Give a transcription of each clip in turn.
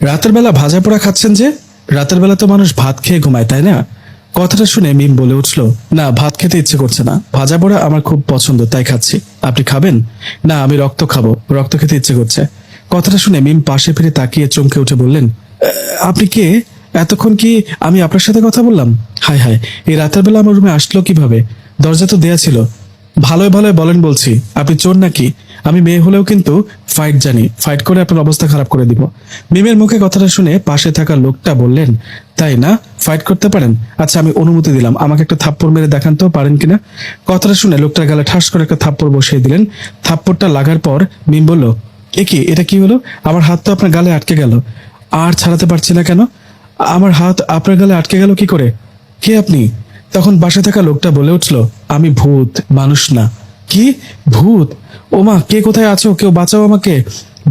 রাতের বেলা ভাজা পোড়া খাচ্ছেন যে? রাতের বেলা তো মানুষ ভাত খেয়ে ঘুমায়, তাই না? কথাটা শুনে মিম বলে উঠল, না, ভাত খেতে ইচ্ছে করছে না, ভাজা পোড়া আমার খুব পছন্দ তাই খাচ্ছি। আপনি খাবেন? না, আমি রক্ত খাবো, রক্ত খেতে ইচ্ছে করছে। কথাটা শুনে মিম পাশে ফিরে তাকিয়ে চমকে উঠে বললেন, আপনি কে? এতক্ষণ কি আমি আপনার সাথে কথা বললাম? হায় হায়, এই রাতের বেলা আমার রুমে আসলো কিভাবে? দরজা তো দেয়া ছিল। ভালোই ভালোই বলেন বলছি, আপনি চোর নাকি? আমি মেয়ে হলেও কিন্তু ফাইট জানি, ফাইট করে আপনার অবস্থা খারাপ করে দিব। মিমের মুখে কথাটা শুনে পাশে থাকা লোকটা বললেন, তাই না, ফাইট করতে পারেন? আচ্ছা, আমি অনুমতি দিলাম, আমাকে একটা থাপ্পড় মেরে দেখান তো, পারেন কিনা। কথাটা শুনে লোকটার গালে ঠাস করে একটা থাপ্পড় বসিয়ে দিলেন। থাপ্পড়টা লাগার পর মিম বলল, এ কি, এটা কি হলো? আমার হাত তো আপনার গালে আটকে গেল, আর ছাড়াতে পারছি না কেন? আমার হাত আপনার গালে আটকে গেল কি করে? কে আপনি? তখন পাশে থাকা লোকটা বলে উঠল, আমি ভূত, মানুষ না। কি? ভূত? ওমা, কে কোথায় আছো? কেউ বাঁচাও আমাকে,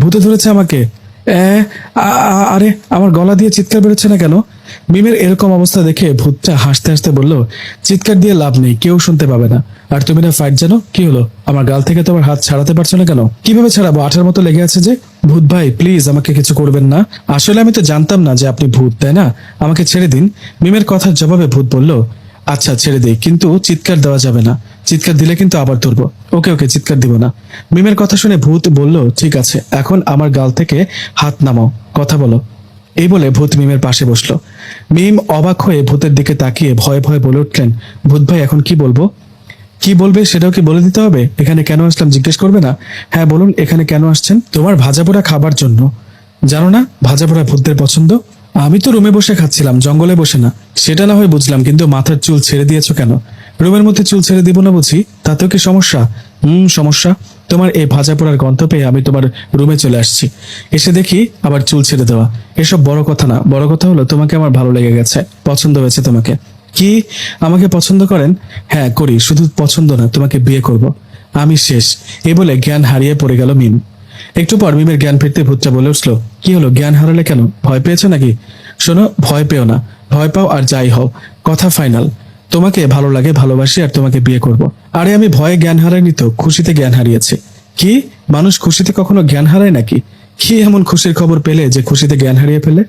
ভূতে ধরেছে আমাকে। এ, আরে আমার গলা দিয়ে চিৎকার বেরোচ্ছে না কেন? মিমের এরকম অবস্থা দেখে ভূতটা হাসতে হাসতে বলল, চিৎকার দিয়ে লাভ নেই, কেউ শুনতে পাবে না। আর তুমি না ফাইট জানো, কি হলো? আমার গাল থেকে তোমার হাত ছাড়াতে পারছো না কেন? কিভাবে ছাড়াবো? আঠার মতো লেগে আছে যে। ভূত ভাই, প্লিজ আমাকে কিছু করবেন না। আসলে আমি তো জানতাম না যে আপনি ভূত, তাই না? আমাকে ছেড়ে দিন। মিমের কথার জবাবে ভূত বলল, আচ্ছা ছেড়ে দিই, কিন্তু চিৎকার দেওয়া যাবে না, চিৎকার দিলে কিন্তু আবার ধরবো। ওকে ওকে, চিৎকার দিব না। মিমের কথা শুনে ভূত বলল, ঠিক আছে, এখন আমার গাল থেকে হাত নামাও, কথা বলো। এই বলে ভূত মিমের পাশে বসলো। মিম অবাক হয়ে ভূতের দিকে তাকিয়ে ভয়ে ভয়ে বলে উঠলেন, ভূত ভাই, এখন কি বলবো? কি বলবে সেটাও কি বলে দিতে হবে? এখানে কেন আসলাম জিজ্ঞেস করবে না? হ্যাঁ বলুন, এখানে কেন আসছেন? তোমার ভাজাপোড়া খাবার জন্য। জানো না ভাজাপোড়া ভূতদের পছন্দ? আমি তো রুমে বসে খাচ্ছিলাম, জঙ্গলে বসে না। সেটা না হয় বুঝলাম, কিন্তু মাথার চুল ছেড়ে দিয়েছো কেন? রুমের মধ্যে চুল ছেড়ে দিব না বুঝি? তাতেও কি সমস্যা? সমস্যা। তোমার এই ভাজা পোড়ার গন্ধ পেয়ে আমি তোমার রুমে চলে আসছি, এসে দেখি আবার চুল ছেড়ে দেওয়া। এসব বড় কথা না, বড় কথা হলো তোমাকে আমার ভালো লেগে গেছে, পছন্দ হয়েছে তোমাকে। কি? আমাকে পছন্দ করেন? হ্যাঁ করি, শুধু পছন্দ না, তোমাকে বিয়ে করব। আমি শেষ। এই বলে জ্ঞান হারিয়ে পড়ে গেল মিম। একটু পর মিমের জ্ঞান ফিরতে ভূতটা বলে উঠলো, কি হলো, জ্ঞান হারালে কেন? ভয় পেয়েছো নাকি? শোনো, ভয় পেও না, ভয় পাও আর যাই হও, কথা ফাইনাল। তোমাকে ভালো লাগে, ভালোবাসি, আর তোমাকে বিয়ে করব। আরে আমি ভয়ে জ্ঞান হারাইনি তো, খুশিতে জ্ঞান হারিয়েছি। কি? মানুষ খুশিতে কখনো জ্ঞান হারায় নাকি? কি এমন খুশির খবর পেলে যে খুশিতে জ্ঞান হারিয়ে ফেলে?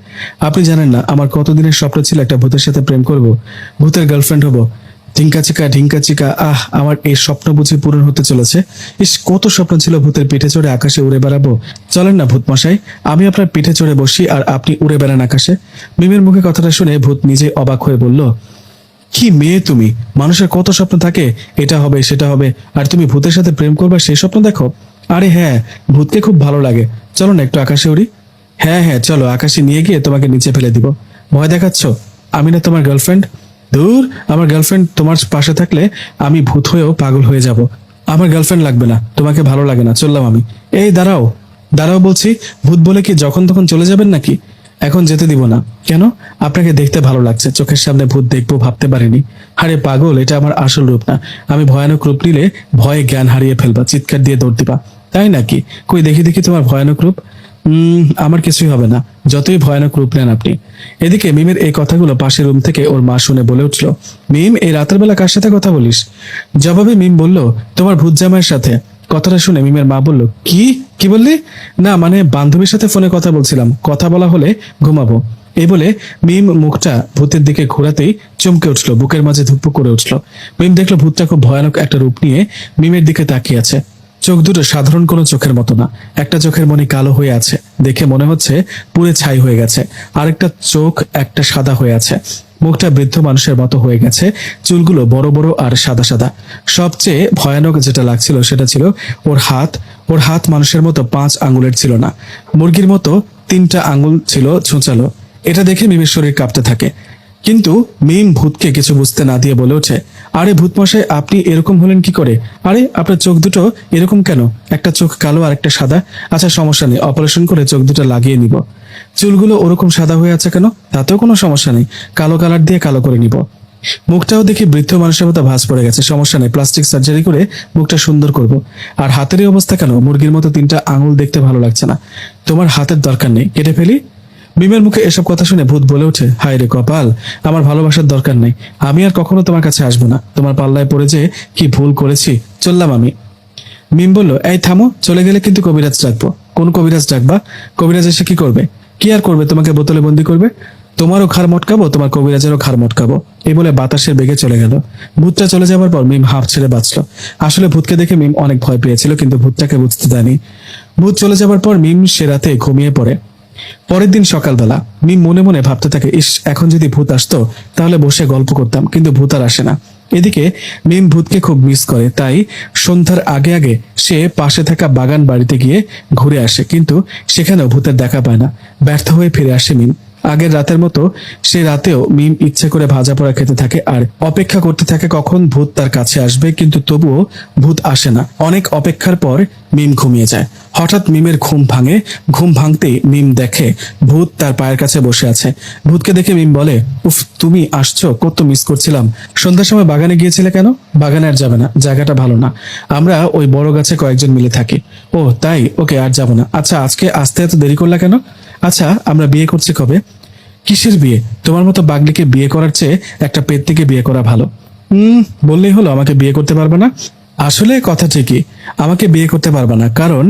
আপনি জানেন না আমার কতদিনের স্বপ্ন ছিল একটা ভূতের সাথে প্রেম করব, ভূতের গার্লফ্রেন্ড হব। ঢিঙ্কা চিকা ঢিঙ্কা চিকা, আমার এই স্বপ্ন বুঝি পূরণ হতে চলেছে। ইস, কত স্বপ্ন ছিল ভূতের পিঠে চড়ে আকাশে উড়ে বেড়াবো। চলেন না ভূত মশাই, আমি আপনার পিঠে চড়ে বসি আর আপনি উড়ে বেড়ান আকাশে। মিমের মুখে কথাটা শুনে ভূত নিজে অবাক হয়ে বলল, কি মেয়ে তুমি! মানুষের কত স্বপ্ন থাকে, এটা হবে সেটা হবে, আর তুমি ভূতের সাথে প্রেম করবে সেই স্বপ্ন দেখো? আরে হ্যাঁ, ভূতকে খুব ভালো লাগে, চলো না একটু আকাশে উড়ি। হ্যাঁ হ্যাঁ চলো, আকাশে নিয়ে গিয়ে তোমাকে নিচে ফেলে দিব। ভয় দেখাচ্ছ? আমি না তোমার গার্লফ্রেন্ড? দূর, আমার গার্লফ্রেন্ড তোমার পাশে থাকলে আমি ভূত হয়েও পাগল হয়ে যাব। আমার গার্লফ্রেন্ড লাগবে না, তোমাকে ভালো লাগে না, চললাম আমি। এই দাঁড়াও, দাঁড়াও বলছি। ভূত বলে কি যখন তখন চলে যাবেন নাকি? এখন যেতে দিব না। কেন? আপনাকে দেখতে ভালো লাগছে, চোখের সামনে ভূত দেখবো ভাবতে পারিনি। আরে পাগল, এটা আমার আসল রূপ না। আমি ভয়ানক রূপ নিলে ভয়ে জ্ঞান হারিয়ে ফেলবা, চিৎকার দিয়ে দৌড় দিবা। তাই নাকি? কই দেখি দেখি তোমার ভয়ানক রূপ। আমার কিছুই হবে না, যতই ভয়ানক রূপ নেন আপনি। এদিকে মিমের এই কথাগুলো পাশের রুম থেকে ওর মা শুনে বলে উঠল, মিম, এই রাতের বেলা কার সাথে কথা বলিস? জবাবে মিম বলল, তোমার ভূত জামাইয়ের সাথে। কথাটা শুনে মিমের মা বলল, কি কি বললি? না মানে বান্ধবীর সাথে ফোনে কথা বলছিলাম, কথা বলা হলে ঘুমাবো। এই বলে মিম মুখটা ভূতের দিকে ঘোরাতেই চমকে উঠলো, বুকের মাঝে ধুকপুক করে উঠলো। মিম দেখলো ভূতটা খুব ভয়ানক একটা রূপ নিয়ে মিমের দিকে তাকিয়ে আছে। চোখ দুটো সাধারণ কোনো চোখের মতো না, একটা চোখের মনি কালো হয়ে আছে, দেখে মনে হচ্ছে পুরে ছাই হয়ে গেছে। আরেকটা চোখ একটা সাদা হয়ে আছে। মুখটা বৃদ্ধ মানুষের মতো হয়ে গেছে, চুলগুলো বড় বড় আর সাদা সাদা। সবচেয়ে ভয়ানক যেটা লাগছিল সেটা ছিল ওর হাত। ওর হাত মানুষের মতো 5 আঙ্গুলের ছিল না, মুরগির মতো 3টা আঙ্গুল ছিল ছোঁচালো। এটা দেখে মিমের শরীর কাঁপতে থাকে। কিন্তু মিম ভূতকে কিছু বুঝতে না দিয়ে বলে ওঠে, আরে ভূত মশাই, আপনি এরকম হলেন কি করে? আরে আপনার চোখ দুটো এরকম কেন? একটা চোখ কালো আর একটা সাদা। আচ্ছা সমস্যা নেই, অপারেশন করে চোখ দুটো লাগিয়ে নিব। চুলগুলো ওরকম সাদা হয়ে আছে কেন? তাতেও কোনো সমস্যা নেই, কালো কালার দিয়ে কালো করে নিব। মুখটাও দেখি বৃদ্ধ মানুষের মতো ভাঁজ পড়ে গেছে, সমস্যা নেই, প্লাস্টিক সার্জারি করে মুখটা সুন্দর করব। আর হাতের এই অবস্থা কেন? মুরগির মতো 3টা আঙুল দেখতে ভালো লাগছে না। তোমার হাতের দরকার নেই, কেটে ফেলি। মিমের মুখে এসব কথা শুনে ভূত বলে ওঠে, হায় রে কপাল, আমার ভালোবাসার দরকার নেই, আমি আর কখনো তোমার কাছে আসবো না। তোমার পাল্লায় পড়ে যে কি ভুল করেছি, চললাম আমি। মিম বলল, এই থামো, চলে গেলে কিন্তু কবিরাজ ডাকবো। কোন কবিরাজ ডাকবা? কবিরাজ এসে কি করবে? কি আর করবে, তোমাকে বোতলে বন্দি করবে। তোমারও ঘাড় মটকাবো, তোমার কবিরাজেরও ঘাড় মটকাবো। এই বলে বাতাসের বেগে চলে গেল। ভূতটা চলে যাওয়ার পর মিম হাঁপ ছেড়ে বাঁচলো। আসলে ভূতকে দেখে মিম অনেক ভয় পেয়েছিল, কিন্তু ভূতটাকে বুঝতে দেয়নি। ভূত চলে যাওয়ার পর মিম সে রাতে ঘুমিয়ে পড়ে। পরের দিন সকালবেলা মিম মনে মনে ভাবতে থাকে, ইস, এখন যদি ভূত আসতো তাহলে বসে গল্প করতাম, কিন্তু ভূত আর আসে না। এদিকে মিম ভূতকে খুব মিস করে, তাই সন্ধ্যার আগে আগে সে পাশে থাকা বাগান বাড়িতে গিয়ে ঘুরে আসে, কিন্তু সেখানেও ভূতের দেখা পায় না। ব্যর্থ হয়ে ফিরে আসে মিম। আগের রাতের মতো সে রাতেও মিম ইচ্ছে করে ভাজা পোড়া খেতে থাকে আর অপেক্ষা করতে থাকে কখন ভূত তার কাছে আসবে, কিন্তু তবুও ভূত আসে না। অনেক অপেক্ষার পর মিম ঘুমিয়ে যায়। হঠাৎ মিমের ঘুম ভাঙে। ঘুম ভাঙতেই মিম দেখে ভূত তার পায়ের কাছে বসে আছে। ভূতকে দেখে মিম বলে, উফ, তুমি আসছো, কত মিস করছিলাম। সন্ধ্যার সময় বাগানে গিয়েছিলে কেন? বাগানে আর যাবে না, জায়গাটা ভালো না। আমরা ওই বড় গাছে কয়েকজন মিলে থাকি। ও তাই, ওকে, আর যাবো না। আচ্ছা, আজকে আসতে এত দেরি করলা কেন? আচ্ছা, আমরা বিয়ে করছি কবে? কিসের বিয়ে? তোমার মতো বাগলিকে বিয়ে করার চেয়ে একটা পেত্নিকে বিয়ে করা ভালো। বললেই হলো আমাকে বিয়ে করতে পারবে না? আসলে কথা ঠিকই, আমাকে বিয়ে করতে পারবে না, কারণ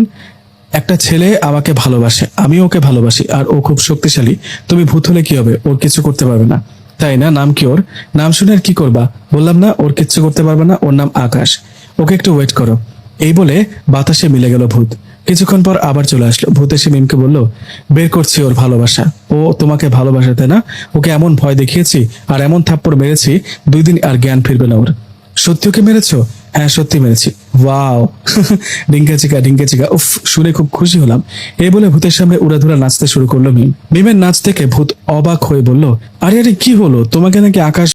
একটা ছেলে আমাকে ভালোবাসে, আমি ওকে ভালোবাসি, আর ও খুব শক্তিশালী। তুমি ভূত হলে কি হবে? ওর কিছু করতে পারবে না। তাই না? নাম কি ওর? নাম শুনে আর কি করবা? বললাম না ওর কিচ্ছু করতে পারবে না, ওর নাম আকাশ। ওকে একটু ওয়েট করো। এই বলে বাতাসে মিলে গেল ভূত। কিছুক্ষণ পর আবার চলে আসলো। ভূত এসে মিমকে বলল, বের করছি ওর ভালোবাসা। ও তোমাকে ভালোবাসে, তাই না? ওকে এমন ভয় দেখিয়েছি আর এমন থাপ্পড় মেরেছি, 2 দিন আর জ্ঞান ফিরবে না ওর। সত্যি ওকে মেরেছো? হ্যাঁ, সত্যি মেরেছি। ওয়াও! ডিঙ্কা চিকা ডিঙ্কা চিকা, উফ, শুনে খুব খুশি হলাম। এই বলে ভূতের সামনে উড়াধুরা নাচতে শুরু করলো মিম। মিমের নাচ দেখে ভূত অবাক হয়ে বলল, আরে আরে, কি হলো? তোমাকে নাকি আকাশ